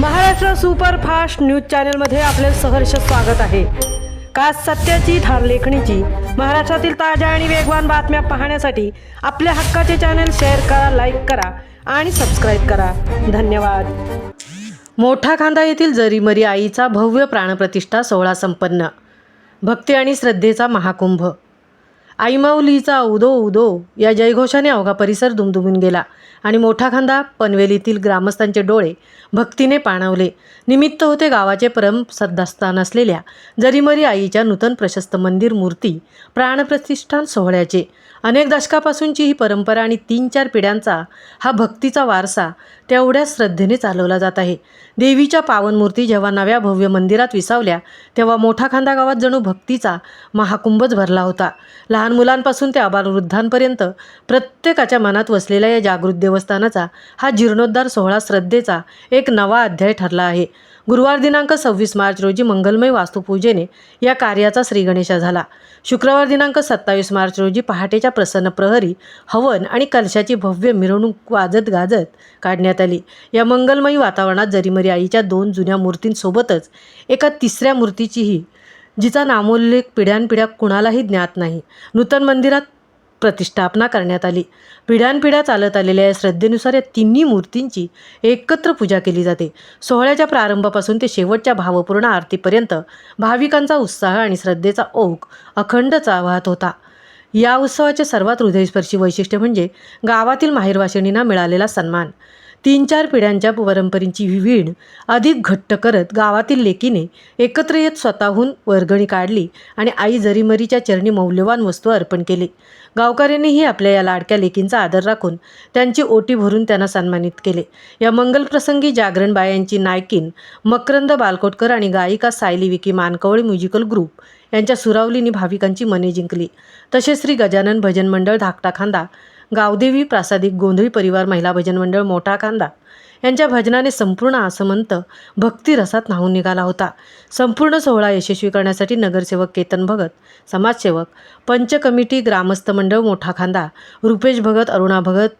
Maharashtra superfast news चॅनलमध्ये आपले सहर्ष स्वागत आहे। खास सत्याची थार लेखणीची महाराष्ट्रातील ताज्या आणि वेगवान बातम्या पाहण्यासाठी आपल्या हक्काचे चॅनल शेअर करा, लाईक करा आणि सबस्क्राईब करा। धन्यवाद। मोठा खांदा येथील जरीमरी आईचा भव्य प्राणप्रतिष्ठा सोहळा संपन्न। भक्ती आणि श्रद्धेचा महाकुंभ। आई माऊलीचा उदो उदो या जयघोषाने अवघा परिसर दुमदुमून गेला आणि मोठा खांदा पनवेलीतील ग्रामस्थांचे डोळे भक्तीने पाणावले। निमित्त होते गावाचे परम श्रद्धास्थान असलेल्या जरीमरी आईच्या नूतन प्रशस्त मंदिर मूर्ती प्राणप्रतिष्ठान सोहळ्याचे। अनेक दशकापासूनची ही परंपरा आणि 3-4 पिढ्यांचा हा भक्तीचा वारसा तेवढ्याच श्रद्धेने चालवला जात आहे। देवीच्या पावन मूर्ती जेव्हा नव्या भव्य मंदिरात विसावल्या तेव्हा मोठा खांदा गावात जणू भक्तीचा महाकुंभच भरला होता। लहान मुलांपासून ते आबालवृद्धांपर्यंत प्रत्येकाच्या मनात वसलेल्या या जागृत देवस्थानाचा हा जीर्णोद्धार सोहळा श्रद्धेचा एक नवा अध्याय ठरला आहे। गुरुवार दिनांक 26 मार्च रोजी मंगलमय वास्तुपूजेने या कार्याचा श्रीगणेशा झाला। शुक्रवार दिनांक 27 मार्च रोजी पहाटेच्या प्रसन्न प्रहरी हवन आणि कलशाची भव्य मिरवणूक वाजत गाजत काढण्यात आली। या मंगलमयी वातावरणात जरीमरी आईच्या 2 जुन्या मूर्तींसोबतच एका तिसऱ्या मूर्तीचीही, जिचा नामोल्लेख पिढ्यानपिढ्या कुणालाही ज्ञात नाही, नूतन मंदिरात प्रतिष्ठापना करण्यात आली। पिढ्यानपिढ्या चालत आलेल्या या श्रद्धेनुसार या तिन्ही मूर्तींची एकत्र पूजा केली जाते। सोहळ्याच्या प्रारंभापासून ते शेवटच्या भावपूर्ण आरतीपर्यंत भाविकांचा उत्साह आणि श्रद्धेचा ओघ अखंड वाहत होता। या उत्सवाचे सर्वात हृदयस्पर्शी वैशिष्ट्य म्हणजे गावातील माहेरवाशिणींना मिळालेला सन्मान। 3-4 पिढ्यांच्या परंपरेची वीण अधिक घट्ट करत गावातील लेकीने एकत्र येत स्वतःहून वर्गणी काढली आणि आई जरीमरीच्या चरणी मौल्यवान वस्तू अर्पण केली। गावकऱ्यांनीही आपल्या या लाडक्या लेकींचा आदर राखून त्यांची ओटी भरून त्यांना सन्मानित केले। या मंगल प्रसंगी जागरण बायांची नायकीन मकरंद बालकोटकर आणि गायिका सायली विकी मानकवळी म्युझिकल ग्रुप यांच्या सुरावलीने भाविकांची मने जिंकली। तसेच श्री गजानन भजन मंडळ धाकटा खांदा, गावदेवी प्रासादिक गोंधळी परिवार महिला भजन मंडळ मोठा खांदा यांच्या भजनाने संपूर्ण आसमंत भक्तिरसात न्हावून निघाला होता। संपूर्ण सोहळा यशस्वी करण्यासाठी नगरसेवक केतन भगत, समाजसेवक, पंच कमिटी, ग्रामस्थ मंडळ मोठा खांदा, रुपेश भगत, अरुणा भगत,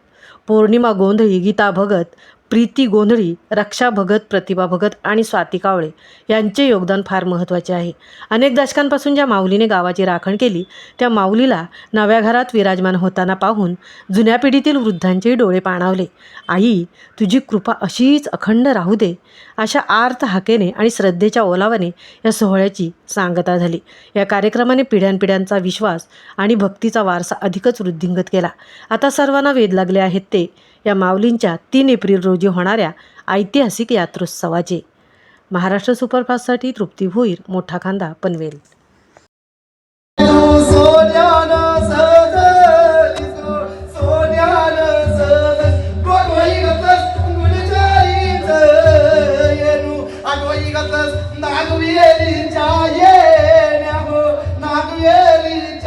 पौर्णिमा गोंधळी, गीता भगत, प्रीती गोंधळी, रक्षा भगत, प्रतिभा भगत आणि स्वाती कावळे यांचे योगदान फार महत्त्वाचे आहे। अनेक दशकांपासून ज्या माऊलीने गावाची राखण केली त्या माऊलीला नव्या घरात विराजमान होताना पाहून जुन्या पिढीतील वृद्धांचेही डोळे पाणावले। आई, तुझी कृपा अशीच अखंड राहू दे, अशा आर्त हाकेने आणि श्रद्धेच्या ओलावाने या सोहळ्याची सांगता झाली। या कार्यक्रमाने पिढ्यानपिढ्यांचा विश्वास आणि भक्तीचा वारसा अधिकच वृद्धिंगत केला। आता सर्वांना वेध लागले आहेत ते या माऊलींच्या 3 एप्रिल रोजी होणाऱ्या ऐतिहासिक यात्रोत्सवाचे। महाराष्ट्र सुपरफास्टसाठी तृप्ती भोईर, मोठा खांदा, पनवेल। नागवेली